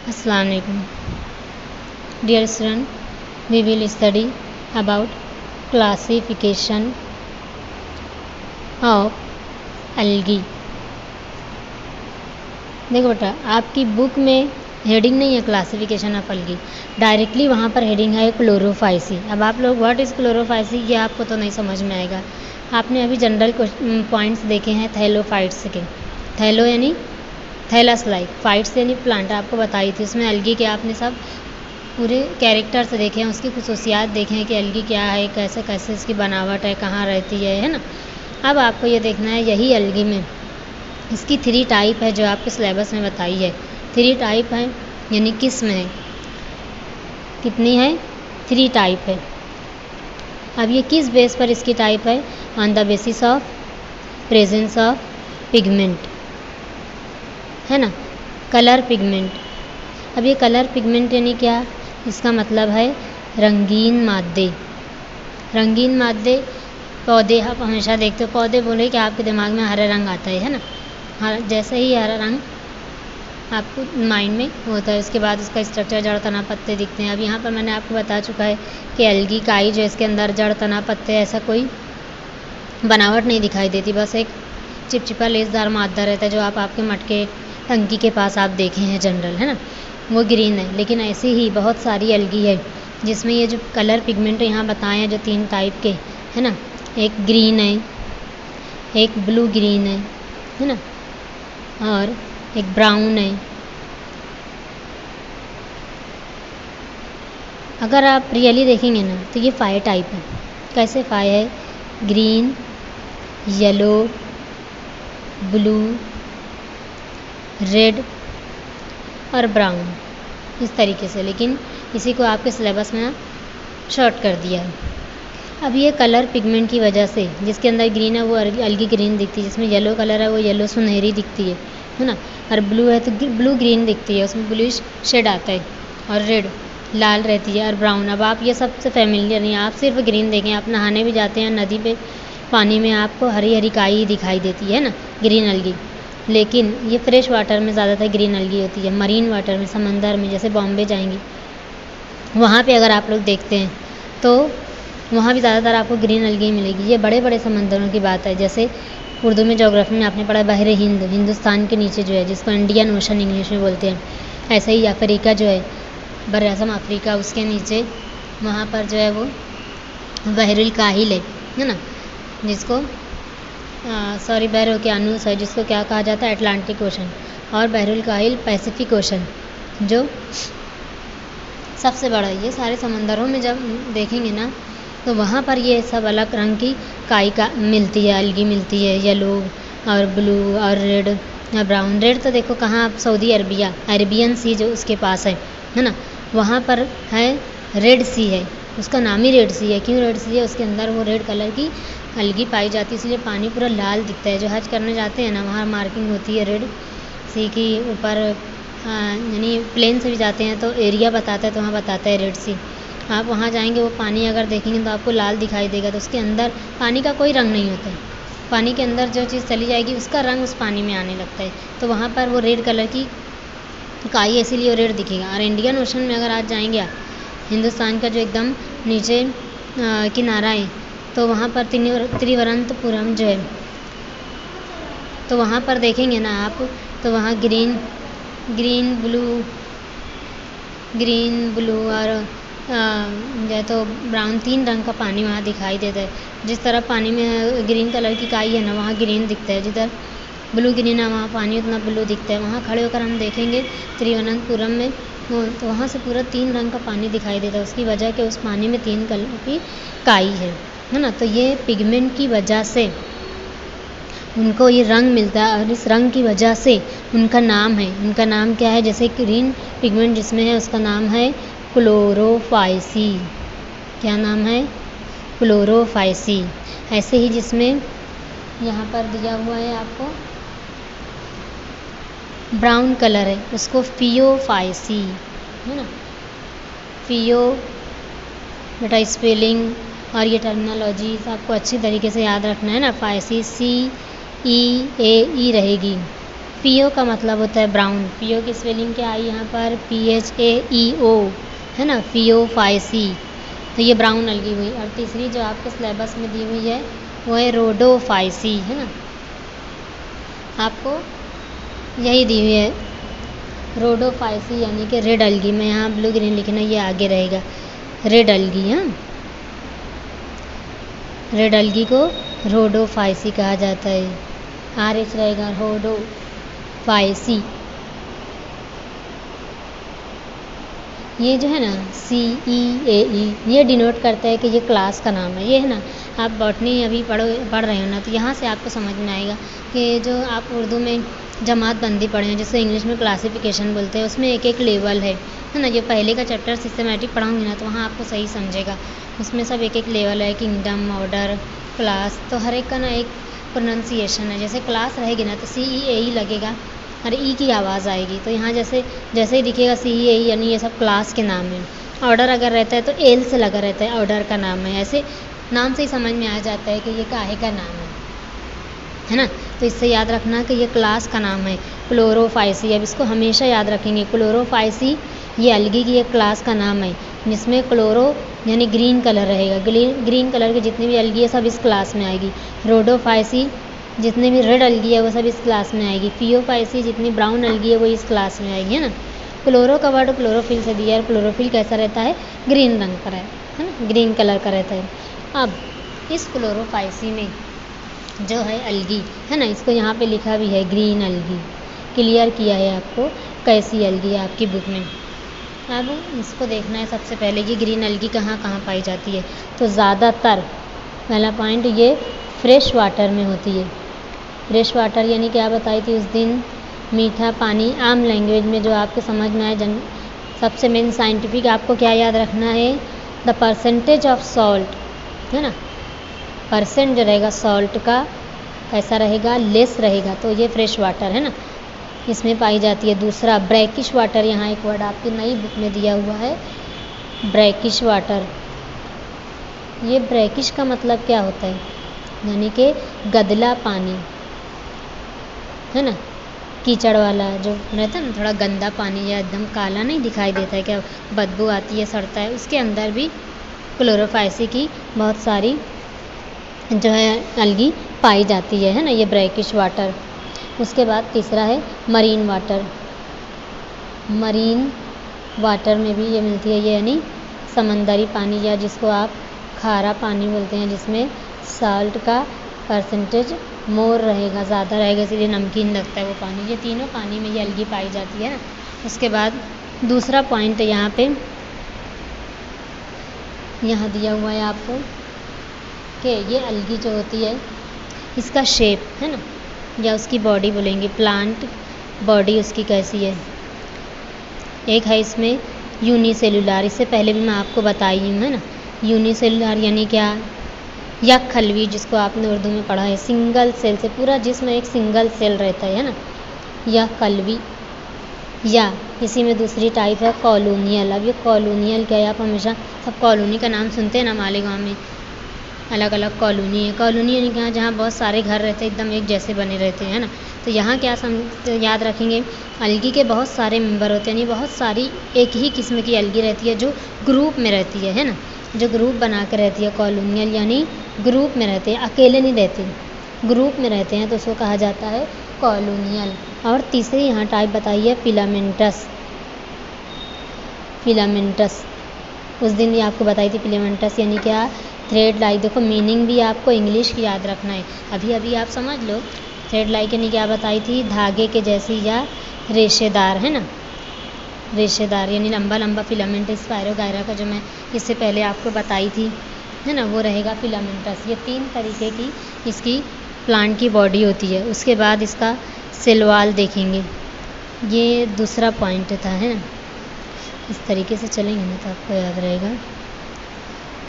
Assalamu alaikum. Dear student, we will study about classification of algae. देखो बेटा, आपकी book में हेडिंग नहीं है क्लासिफिकेशन ऑफ अलगी, डायरेक्टली वहाँ पर हेडिंग है क्लोरोफाइसी। अब आप लोग व्हाट इज़ क्लोरोफाइसी ये आपको तो नहीं समझ में आएगा। आपने अभी जनरल पॉइंट्स देखे हैं थैलोफाइट्स के। थैलो यानी थैलस लाइक, फाइट्स यानी प्लांट आपको बताई थी। उसमें अलगी के आपने सब पूरे कैरेक्टर्स देखे हैं, उसकी खसूसियात देखे हैं कि अलगी क्या है, कैसे कैसे इसकी बनावट है, कहाँ रहती है ना। अब आपको ये देखना है यही अलगी में इसकी 3 टाइप है जो आपके सिलेबस में बताई है। 3 टाइप है यानी किस्म है। कितनी है? 3 टाइप है। अब ये किस बेस पर इसकी टाइप है? On the basis of presence of pigment, है ना, कलर पिगमेंट। अब ये कलर पिगमेंट यानी क्या? इसका मतलब है रंगीन मादे। रंगीन मादे पौधे आप हमेशा देखते हो, पौधे बोले कि आपके दिमाग में हरा रंग आता है ना। हर जैसे ही हरा रंग आपको माइंड में होता है, उसके बाद उसका स्ट्रक्चर, जड़, तना, पत्ते दिखते हैं। अब यहाँ पर मैंने आपको बता चुका है कि अलगी काई जो इसके अंदर जड़, तना, पत्ते ऐसा कोई बनावट नहीं दिखाई देती, बस एक चिपचिपा लेसदार मादा रहता है जो आपके मटके टंकी के पास आप देखे हैं जनरल, है ना, वो ग्रीन है। लेकिन ऐसे ही बहुत सारी अलगी है जिसमें ये जो कलर पिगमेंट यहाँ बताए हैं जो 3 टाइप के, है ना, एक ग्रीन है, एक ब्लू ग्रीन है ना, और एक ब्राउन है। अगर आप रियली देखेंगे ना तो ये 5 टाइप है। कैसे 5 है? ग्रीन, येलो, ब्लू, रेड और ब्राउन, इस तरीके से। लेकिन इसी को आपके सिलेबस में शॉर्ट कर दिया है। अब ये कलर पिगमेंट की वजह से जिसके अंदर ग्रीन है वो अलगी ग्रीन दिखती है, जिसमें येलो कलर है वो येलो सुनहरी दिखती है ना, और ब्लू है तो ब्लू ग्रीन दिखती है, उसमें ब्लूइश शेड आता है, और रेड लाल रहती है, और ब्राउन। अब आप ये सबसे फेमिलियर नहीं, आप सिर्फ ग्रीन देखें। आप नहाने भी जाते हैं नदी पे, पानी में आपको हरी हरी काई ही दिखाई देती है ना, ग्रीन अलगी। लेकिन ये फ्रेश वाटर में ज़्यादातर ग्रीन अलगी होती है। मरीन वाटर में, समंदर में, जैसे बॉम्बे जाएंगे वहाँ पे अगर आप लोग देखते हैं तो वहाँ भी ज़्यादातर आपको ग्रीन अलगी मिलेगी। ये बड़े बड़े समंदरों की बात है। जैसे उर्दू में ज्योग्राफी में आपने पढ़ा बहरे हिंद, हिंदुस्तान के नीचे जो है, जिसको इंडियन ओशन इंग्लिश में बोलते हैं। ऐसे ही अफ्रीका जो है, बरअज़म अफ्रीका, उसके नीचे वहाँ पर जो है वो बहरुल काहिल है ना, जिसको बहर ओकेयानूस है, जिसको क्या कहा जाता है? अटलांटिक ओशन, और बहरुल काहिल पैसिफिक ओशन जो सबसे बड़ा है। ये सारे समंदरों में जब देखेंगे ना तो वहाँ पर ये सब अलग रंग की काई का मिलती है, अलगी मिलती है, येलो और ब्लू और रेड और ब्राउन। रेड तो देखो कहाँ, आप सऊदी अरबिया, अरेबियन सी जो उसके पास है ना, वहाँ पर है रेड सी है, उसका नाम ही रेड सी है। क्यों रेड सी है? उसके अंदर वो रेड कलर की अलगी पाई जाती है, इसलिए पानी पूरा लाल दिखता है। जो हज करने जाते हैं ना वहाँ मार्किंग होती है रेड सी की ऊपर, यानी प्लेन से भी जाते हैं तो एरिया बताता है, तो वहाँ बताता है रेड सी। आप वहाँ जाएंगे वो पानी अगर देखेंगे तो आपको लाल दिखाई देगा, तो उसके अंदर पानी का कोई रंग नहीं होता है। पानी के अंदर जो चीज़ चली जाएगी उसका रंग उस पानी में आने लगता है, तो वहाँ पर वो रेड कलर की काई, इसीलिए वो रेड दिखेगा। और इंडियन ओशन में अगर आज जाएंगे आप, हिंदुस्तान का जो एकदम नीचे किनारा है, तो वहाँ पर त्रिवरंतपुरम जो है, तो वहाँ पर देखेंगे ना आप, तो वहाँ ग्रीन ब्लू और जो है तो ब्राउन, 3 रंग का पानी वहाँ दिखाई देता है। जिस तरह पानी में ग्रीन कलर की काई है ना वहाँ ग्रीन दिखता है, जिधर ब्लू ग्रीन है वहाँ पानी उतना ब्लू दिखता है। वहाँ खड़े होकर हम देखेंगे त्रिवनंतपुरम में, तो वहाँ से पूरा 3 रंग का पानी दिखाई देता है। उसकी वजह कि उस पानी में 3 कलर की काई है ना। तो ये पिगमेंट की वजह से उनको ये रंग मिलता है, और इस रंग की वजह से उनका नाम है। उनका नाम क्या है? जैसे ग्रीन पिगमेंट जिसमें है उसका नाम है क्लोरोफाइसी। क्या नाम है? क्लोरोफाइसी। ऐसे ही जिसमें यहाँ पर दिया हुआ है आपको ब्राउन कलर है, उसको फियोफाइसी, है ना। फियो बेटा स्पेलिंग और ये टर्मिनोलॉजी आपको अच्छी तरीके से याद रखना है ना। फाइसी CEAE रहेगी, पीओ का मतलब होता है ब्राउन। पीओ की स्पेलिंग क्या आई यहाँ पर, PHAEO, है ना, फियोफाइसी। तो ये ब्राउन अलगी हुई। और तीसरी जो आपके सिलेबस में दी हुई है वो है रोडोफाइसी, है ना, आपको यही दी हुई है रोडोफाइसी, यानी कि रेड अलगी। मैं यहाँ ब्लू ग्रीन लिखना, ये आगे रहेगा रेड अलगी। हाँ, रेड अलगी को रोडोफाइसी कहा जाता है। RH रहेगा, रोडोफाइसी। ये जो है ना CEAE, ये डिनोट करता है कि ये क्लास का नाम है। ये है ना, आप बॉटनी अभी पढ़ रहे हो ना, तो यहाँ से आपको समझ में आएगा कि जो आप उर्दू में जमात बंदी पढ़े हैं, जिसको इंग्लिश में क्लासिफिकेशन बोलते हैं, उसमें एक एक लेवल है ना। जो पहले का चैप्टर सिस्टमेटिक पढ़ाऊंगी ना, तो वहाँ आपको सही समझेगा। उसमें सब एक एक लेवल है, किंगडम, ऑर्डर, क्लास, तो हर एक का ना एक प्रोनाउंसिएशन है। जैसे क्लास रहेगी ना तो CEAE लगेगा और ई की आवाज़ आएगी। तो यहाँ जैसे जैसे ही दिखेगा CEAE, यानी ये सब क्लास के नाम है। ऑर्डर अगर रहता है तो एल से लगा रहता है, ऑर्डर का नाम है। ऐसे नाम से ही समझ में आ जाता है कि ये काहे का नाम है ना। तो इससे याद रखना कि ये क्लास का नाम है क्लोरोफाइसी। अब इसको हमेशा याद रखेंगे, क्लोरोफाइसी ये अलगी की एक क्लास का नाम है, जिसमें क्लोरो यानी ग्रीन कलर रहेगा। ग्रीन कलर की जितनी भी अलगी है सब इस क्लास में आएगी। रोडोफाइसी जितनी भी रेड अलगी है वो सब इस क्लास में आएगी। फियोफाइसी जितनी ब्राउन अलगी है वो इस क्लास में आएगी, है ना। क्लोरो का वर्ड क्लोरोफिल से दिया है। क्लोरोफिल कैसा रहता है, ग्रीन रंग का है ना, ग्रीन कलर का रहता है। अब इस क्लोरोफाइसी में जो है अलगी, है ना, इसको यहाँ पे लिखा भी है ग्रीन अलगी, क्लियर किया है आपको कैसी अलगी है आपकी बुक में। अब इसको देखना है सबसे पहले, ये ग्रीन अलगी कहाँ कहाँ पाई जाती है। तो ज़्यादातर पहला पॉइंट ये फ्रेश वाटर में होती है। फ्रेश वाटर यानी क्या बताई थी उस दिन, मीठा पानी। आम लैंग्वेज में जो आपको समझ में आए, सबसे मेन साइंटिफिक आपको क्या याद रखना है, द परसेंटेज ऑफ सॉल्ट, है ना, परसेंट जो रहेगा सॉल्ट का कैसा रहेगा, लेस रहेगा। तो ये फ्रेश वाटर है ना, इसमें पाई जाती है। दूसरा ब्रैकिश वाटर, यहाँ एक वर्ड आपकी नई बुक में दिया हुआ है, ब्रैकिश वाटर। ये ब्रैकिश का मतलब क्या होता है, यानी कि गदला पानी, है ना, कीचड़ वाला जो रहता है ना, थोड़ा गंदा पानी या एकदम काला नहीं दिखाई देता है, क्या बदबू आती है, सड़ता है, उसके अंदर भी क्लोरोफाइसी की बहुत सारी जो है अलगी पाई जाती है ना, ये ब्रैकिश वाटर। उसके बाद तीसरा है मरीन वाटर। मरीन वाटर में भी ये मिलती है, ये यानी समंदरी पानी, या जिसको आप खारा पानी बोलते हैं, जिसमें साल्ट का परसेंटेज मोर रहेगा, ज़्यादा रहेगा, इसलिए नमकीन लगता है वो पानी। ये तीनों पानी में ये अलगी पाई जाती है ना। उसके बाद दूसरा पॉइंट यहाँ पे यहाँ दिया हुआ है आपको कि ये अलगी जो होती है इसका शेप, है ना, या उसकी बॉडी बोलेंगे, प्लांट बॉडी उसकी कैसी है। एक है इसमें यूनिसेलुलर, इससे पहले भी मैं आपको बताई हूँ, है ना। यूनिसेलुलर यानी क्या, या खलवी, जिसको आपने उर्दू में पढ़ा है, सिंगल सेल से, पूरा जिसम एक सिंगल सेल रहता है ना, या कलवी। या इसी में दूसरी टाइप है कॉलोनियल। अब ये कॉलोनियल क्या है, आप हमेशा सब कॉलोनी का नाम सुनते हैं ना, मालेगांव में अलग अलग कॉलोनी है। कॉलोनी यानी क्या, जहाँ बहुत सारे घर रहते हैं, एकदम एक जैसे बने रहते हैं ना। तो यहाँ क्या याद रखेंगे, अलगी के बहुत सारे मेंबर होते हैं, यानी बहुत सारी एक ही किस्म की अलगी रहती है जो ग्रुप में रहती है ना, जो ग्रुप बना कर रहती है। कॉलोनियल यानी ग्रुप में रहते हैं, अकेले नहीं रहते, ग्रुप में रहते हैं, तो उसको कहा जाता है कॉलोनियल। और तीसरी यहाँ टाइप बताइए फिलामेंटस। फिलामेंटस उस दिन भी आपको बताई थी, फिलामेंटस यानी क्या, थ्रेड लाइक। देखो मीनिंग भी आपको इंग्लिश की याद रखना है, अभी अभी आप समझ लो। थ्रेड लाइक यानी क्या बताई थी, धागे के जैसी या रेशेदार, है ना, रेशेदार यानी लंबा लंबा फिलामेंट। स्पायरोगायरा का जो मैं इससे पहले आपको बताई थी, है ना, वो रहेगा फिलामेंटस। ये 3 तरीके की इसकी प्लांट की बॉडी होती है। उसके बाद इसका सेलवाल देखेंगे, ये दूसरा पॉइंट था, है ना। इस तरीके से चलेंगे ना तो आपको याद रहेगा।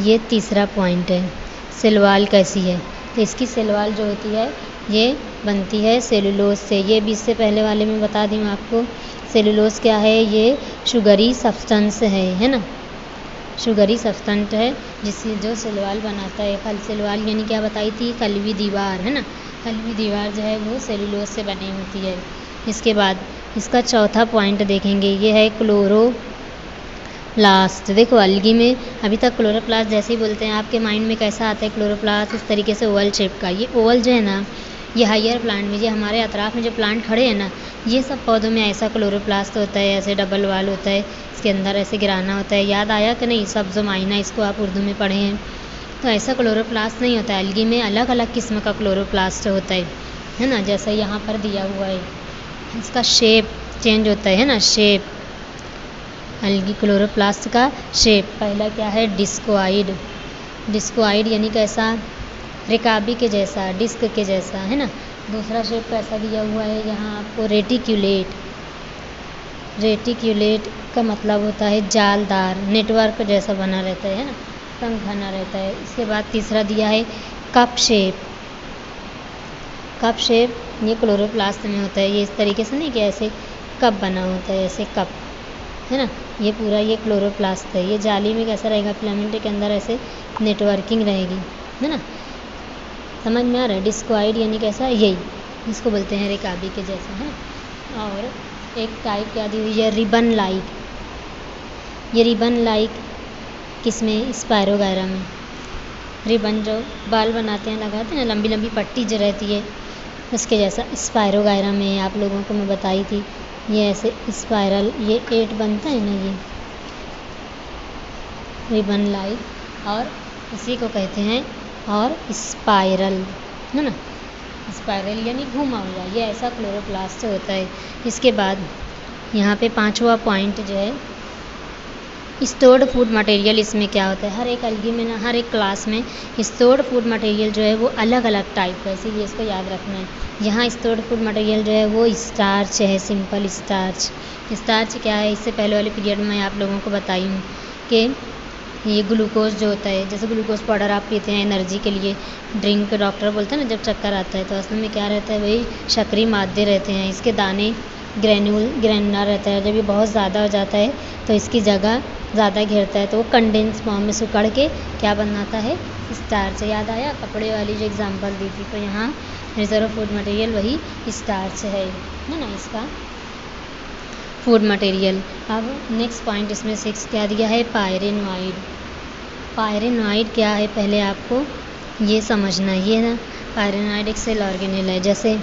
ये तीसरा पॉइंट है, सेलवाल कैसी है। तो इसकी सेलवाल जो होती है ये बनती है सेलुलोज से। ये भी इससे पहले वाले में बता दी मैं आपको। सेलुलोज क्या है, ये शुगरी सब्सटेंस है ना, शुगरी सब्सटेंस है जिससे जो सेलवाल बनाता है। फल सेलवाल यानी क्या बताई थी, कलवी दीवार, है ना, कलवी दीवार जो है वो सेलुलोज से बनी होती है। इसके बाद इसका चौथा पॉइंट देखेंगे, ये है क्लोरोप्लास्ट। देखो अलगी में अभी तक क्लोरोप्लास्ट जैसे ही बोलते हैं आपके माइंड में कैसा आता है क्लोरोप्लास्ट, इस तरीके से ओवल शेप का। ये ओवल जो है ना, ये हायर प्लांट में, ये हमारे अतराफ में जो प्लांट खड़े हैं ना, ये सब पौधों में ऐसा क्लोरोप्लास्ट होता है, ऐसे डबल वाल होता है, इसके अंदर ऐसे गिराना होता है। याद आया कि नहीं, सब्ज़ोमाइना, इसको आप उर्दू में पढ़े हैं। तो ऐसा क्लोरोप्लास्ट नहीं होता है, अलगी में अलग अलग किस्म का क्लोरोप्लास्ट होता है ना, जैसा यहाँ पर दिया हुआ है। इसका शेप चेंज होता है ना, शेप, अलगी क्लोरोप्लास्ट का शेप। पहला क्या है, डिस्कोइड। डिस्कोइड यानी कैसा, रिकाबी के जैसा, डिस्क के जैसा, है ना। दूसरा शेप कैसा दिया हुआ है यहाँ आपको, रेटिक्यूलेट। रेटिक्यूलेट का मतलब होता है जालदार, नेटवर्क जैसा बना रहता है ना, तंग बना रहता है। इसके बाद तीसरा दिया है कप शेप। कप शेप ये क्लोरोप्लास्ट में होता है, ये इस तरीके से नहीं कि ऐसे कप बना होता है, ऐसे कप, है ना। ये पूरा ये क्लोरोप्लास्ट है। ये जाली में कैसा रहेगा, फिलामेंट के अंदर ऐसे नेटवर्किंग रहेगी, है ना। समझ में आ रहा है। डिस्कोइड यानी कैसा, यही इसको बोलते हैं रिकाबी के जैसा, है। और एक टाइप क्या दी हुई है, रिबन लाइक। ये रिबन लाइक किसमें, स्पायरोगायरा में। रिबन जो बाल बनाते हैं, लगाते हैं ना, लंबी लंबी पट्टी जो रहती है, उसके जैसा स्पायरोगायरा में आप लोगों को मैं बताई थी। ये ऐसे स्पायरल, ये 8 बनता है ना, ये रिबन लाइक, और इसी को कहते हैं और स्पाइरल, है ना। स्पाइरल यानी घुमा हुआ, ये ऐसा क्लोरोप्लास्ट होता है। इसके बाद यहाँ पे 5वां पॉइंट जो है, स्टोर्ड फूड मटेरियल। इसमें क्या होता है, हर एक अलगी में ना, हर एक क्लास में स्टोर्ड फूड मटेरियल जो है वो अलग अलग टाइप का है, इसीलिए इसको याद रखना है। यहाँ स्टोर्ड फूड मटेरियल जो है वो स्टार्च है, सिंपल स्टार्च। स्टार्च क्या है, इससे पहले वाले पीरियड में आप लोगों को बताई हूँ कि ये ग्लूकोज जो होता है, जैसे ग्लूकोज पाउडर आप पीते हैं एनर्जी के लिए, ड्रिंक डॉक्टर बोलते हैं ना जब चक्कर आता है, तो असल में क्या रहता है, वही सक्रिय मादे रहते हैं। इसके दाने ग्रैनुलर रहता है। जब ये बहुत ज़्यादा हो जाता है तो इसकी जगह ज़्यादा घेरता है, तो वो कंडेंस फॉर्म में सुकड़ के क्या बनाता है, स्टार्च। याद आया कपड़े वाली जो एग्जांपल दी थी, तो यहाँ रिजर्व फूड मटेरियल वही स्टार्च है ना इसका फूड मटेरियल। अब नेक्स्ट पॉइंट इसमें 6 क्या दिया है, पायरेनॉइड। पायरेनॉइड क्या है, पहले आपको ये समझना है। ये ना पायरेनॉइड एक सेल ऑर्गेनेल है। जैसे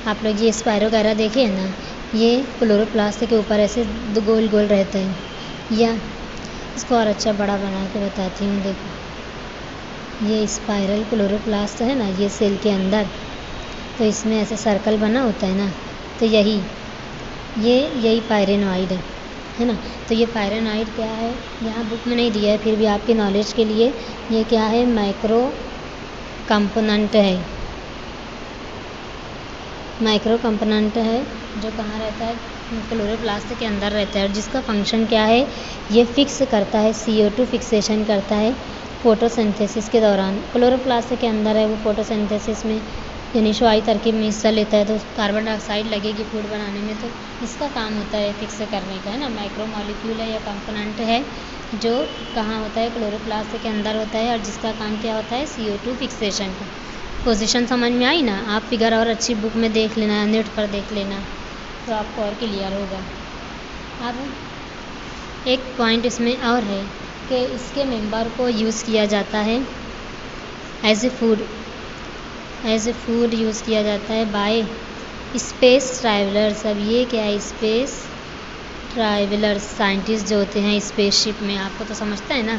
आप लोग ये स्पायरोगायरा देखे हैं ना, ये क्लोरोप्लास्ट के ऊपर ऐसे गोल गोल रहता है, या इसको और अच्छा बड़ा बना के बताती हूँ। देखो ये स्पाइरल क्लोरोप्लास्ट है ना, ये सेल के अंदर, तो इसमें ऐसे सर्कल बना होता है ना, तो यही पायरेनॉइड है ना। तो ये पायरेनॉइड क्या है, यहाँ बुक में नहीं दिया है, फिर भी आपके नॉलेज के लिए ये क्या है, माइक्रो कंपोनेंट है। माइक्रो कंपोनेंट है जो कहाँ रहता है, क्लोरोप्लास्ट के अंदर रहता है, और जिसका फंक्शन क्या है, ये फिक्स करता है, CO2 फिक्सेशन करता है फोटोसिंथेसिस के दौरान। क्लोरोप्लास्ट के अंदर है वो, फोटोसिंथेसिस में यानी शुआई तरकीब में हिस्सा लेता है, तो कार्बन डाइऑक्साइड लगेगी फूड बनाने में, तो इसका काम होता है फिक्स करने का, है ना। माइक्रो मॉलिक्यूल है या कंपोनेंट है जो कहाँ होता है, क्लोरोप्लास्ट के अंदर होता है, और जिसका काम क्या होता है, CO2 फिक्सेशन का। पोजीशन समझ में आई ना, आप फिगर और अच्छी बुक में देख लेना, नेट पर देख लेना, तो आपको और क्लियर होगा। अब एक पॉइंट इसमें और है कि इसके मेंबर को यूज़ किया जाता है एज ए फूड यूज़ किया जाता है बाय स्पेस ट्रैवलर्स। अब ये क्या है, स्पेस ट्रैवलर्स साइंटिस्ट जो होते हैं स्पेसशिप में, आपको तो समझता है ना,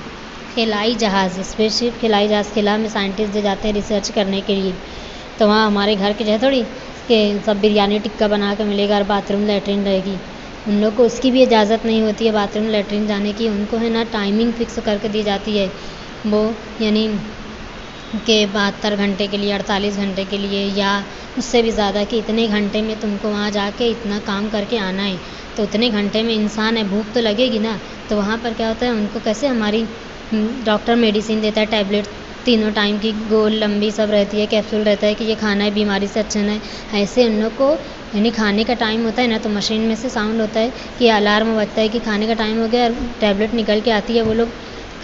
खिलाई जहाज़, स्पेसशिप खिलाई जहाज़, खिला में साइंटिस्ट जो जाते हैं रिसर्च करने के लिए, तो वहाँ हमारे घर के जो है थोड़ी कि सब बिरयानी टिक्का बना कर मिलेगा और बाथरूम लैट्रिन रहेगी। उन लोग को उसकी भी इजाज़त नहीं होती है बाथरूम लैट्रिन जाने की, उनको है ना टाइमिंग फिक्स करके दी जाती है, वो यानी कि 72 घंटे के लिए, 48 घंटे के लिए, या उससे भी ज़्यादा कि इतने घंटे में तुमको वहाँ जाके इतना काम करके आना है। तो उतने घंटे में इंसान है, भूख तो लगेगी ना, तो वहाँ पर क्या होता है, उनको कैसे हमारी डॉक्टर मेडिसिन देता है, टैबलेट तीनों टाइम की गोल लंबी सब रहती है, कैप्सूल रहता है कि ये खाना है बीमारी से अच्छा है, ऐसे उन लोग को यानी खाने का टाइम होता है ना, तो मशीन में से साउंड होता है कि अलार्म बजता है कि खाने का टाइम हो गया, टैबलेट निकल के आती है, वो लोग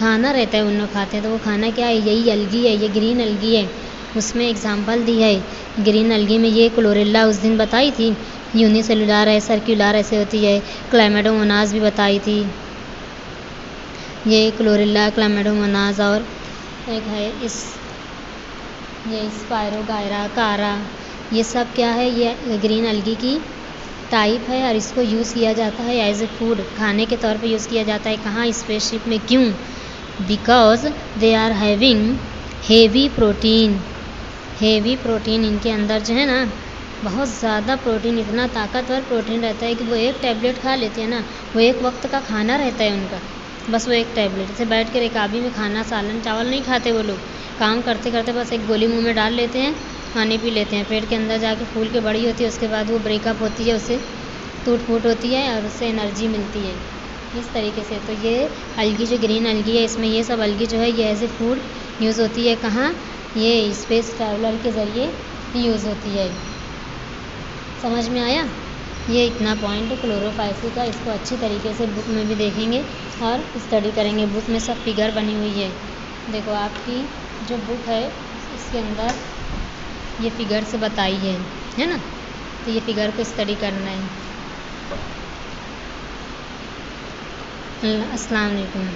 खाना रहता है, उन लोग खाते हैं। तो वो खाना क्या है, यही अलगी है, ये ग्रीन अलगी है, उसमें एग्जाम्पल दी है। ग्रीन अलगी में ये क्लोरेला उस दिन बताई थी, यूनिसेलुलर है, सर्कुलर ऐसे होती है। क्लाइमेडोमोनास भी बताई थी, ये क्लोरेला, क्लाइमेडोमोनास, और एक है ये स्पायरोगायरा, कारा, ये सब क्या है, ये ग्रीन अलगी की टाइप है और इसको यूज़ किया जाता है एज ए फूड, खाने के तौर पे यूज़ किया जाता है। कहाँ? स्पेसशिप में। क्यों? Because they are having heavy protein. Heavy protein इनके अंदर जो है ना, बहुत ज़्यादा प्रोटीन, इतना ताकतवर प्रोटीन रहता है कि वो एक टैबलेट खा लेते हैं ना, वो एक वक्त का खाना रहता है उनका, बस वो एक टैबलेट से बैठ कर रकाबी में खाना, सालन चावल नहीं खाते वो लोग, काम करते करते बस एक गोली मुंह में डाल लेते हैं, पानी पी लेते हैं, पेट के अंदर जाके फूल के बड़ी होती है, उसके बाद वो ब्रेकअप होती है, उससे टूट फूट होती है और उससे एनर्जी मिलती है इस तरीके से। तो ये अलगी जो ग्रीन अलगी है, इसमें ये सब अलगी जो है ये एज ए फूड यूज़ होती है। कहाँ? ये स्पेस ट्रैवलर के ज़रिए यूज़ होती है। समझ में आया? ये इतना पॉइंट है क्लोरोफाइसी का, इसको अच्छी तरीके से बुक में भी देखेंगे और स्टडी करेंगे। बुक में सब फिगर बनी हुई है, देखो आपकी जो बुक है इसके अंदर ये फिगर से बताई है ना, तो ये फिगर को स्टडी करना है। अस्सलाम वालेकुम।